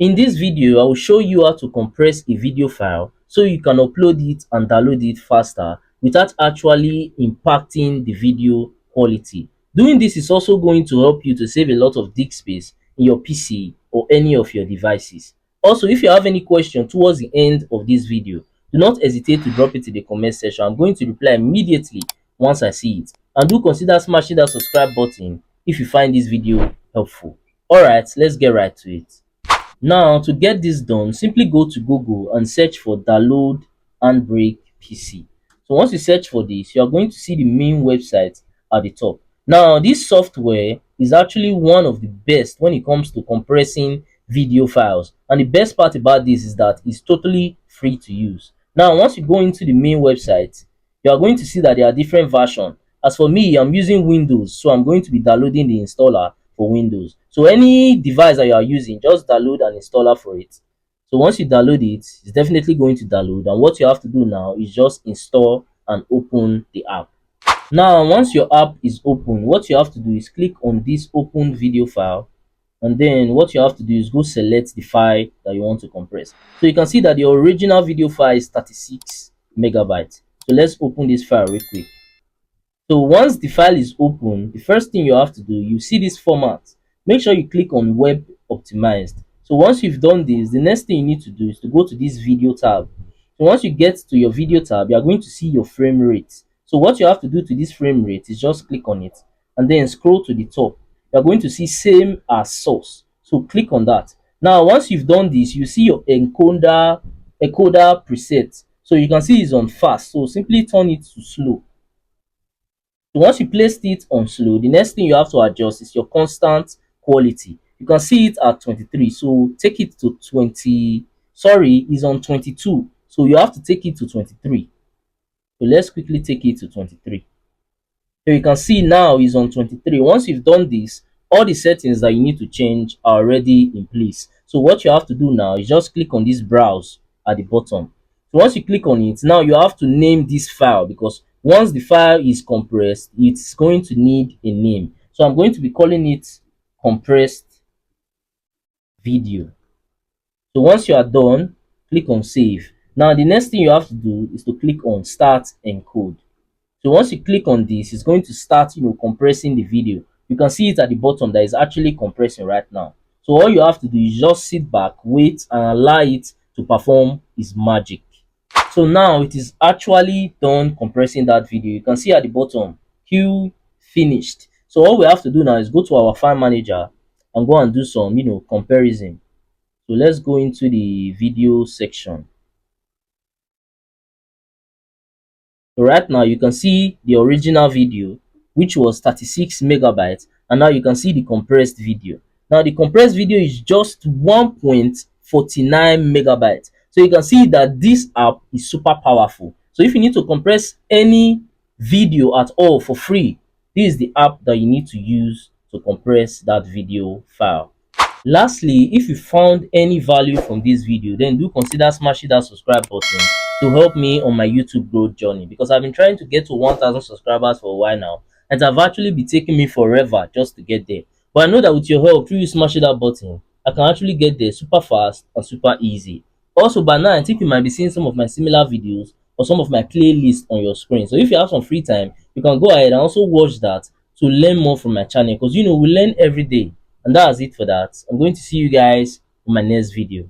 In this video, I will show you how to compress a video file so you can upload it and download it faster without actually impacting the video quality. Doing this is also going to help you to save a lot of disk space in your PC or any of your devices. Also, if you have any question towards the end of this video, do not hesitate to drop it in the comment section. I'm going to reply immediately once I see it. And do consider smashing that subscribe button if you find this video helpful. Alright, let's get right to it. Now, to get this done, simply go to Google and search for download Handbrake PC. So once you search for this, you are going to see the main website at the top. Now, this software is actually one of the best when it comes to compressing video files. And the best part about this is that it's totally free to use. Now, once you go into the main website, you are going to see that there are different versions. As for me, I'm using Windows, so I'm going to be downloading the installer for Windows. So any device that you are using, just download an installer for it. So once you download it, it's definitely going to download. And what you have to do now is just install and open the app. Now, once your app is open, what you have to do is click on this open video file. And then what you have to do is go select the file that you want to compress. So you can see that the original video file is 36 megabytes. So let's open this file real quick. So once the file is open, the first thing you have to do, you see this format. Make sure you click on web optimized. So once you've done this, the next thing you need to do is to go to this video tab. So once you get to your video tab, you are going to see your frame rate. So what you have to do to this frame rate is just click on it and then scroll to the top. You are going to see same as source. So click on that. Now, once you've done this, you see your encoder preset. So you can see it's on fast. So simply turn it to slow. So once you placed it on slow, the next thing you have to adjust is your constant quality. You can see it at 23. So take it to 20. Sorry, is on 22. So you have to take it to 23. So let's quickly take it to 23. So you can see now is on 23. Once you've done this, all the settings that you need to change are already in place. So what you have to do now is just click on this browse at the bottom. So once you click on it, now you have to name this file, because once the file is compressed, it's going to need a name. So I'm going to be calling it compressed video. So once you are done, click on save. Now the next thing you have to do is to click on start encode. So once you click on this, it's going to start, compressing the video. You can see it at the bottom that is actually compressing right now. So all you have to do is just sit back, wait, and allow it to perform its magic. So now it is actually done compressing that video. You can see at the bottom, queue finished. So all we have to do now is go to our file manager and go and do some, comparison. So let's go into the video section. So right now you can see the original video, which was 36 megabytes, and now you can see the compressed video. Now the compressed video is just 1.49 megabytes. So you can see that this app is super powerful. So if you need to compress any video at all for free, this is the app that you need to use to compress that video file. Lastly, if you found any value from this video, then do consider smashing that subscribe button to help me on my YouTube growth journey, because I've been trying to get to 1,000 subscribers for a while now, and it have actually been taking me forever just to get there. But I know that with your help, through you smashing that button, I can actually get there super fast and super easy. Also, by now, I think you might be seeing some of my similar videos or some of my playlists on your screen. So if you have some free time, you can go ahead and also watch that to learn more from my channel, because we learn every day. And that's it for that. I'm going to see you guys on my next video.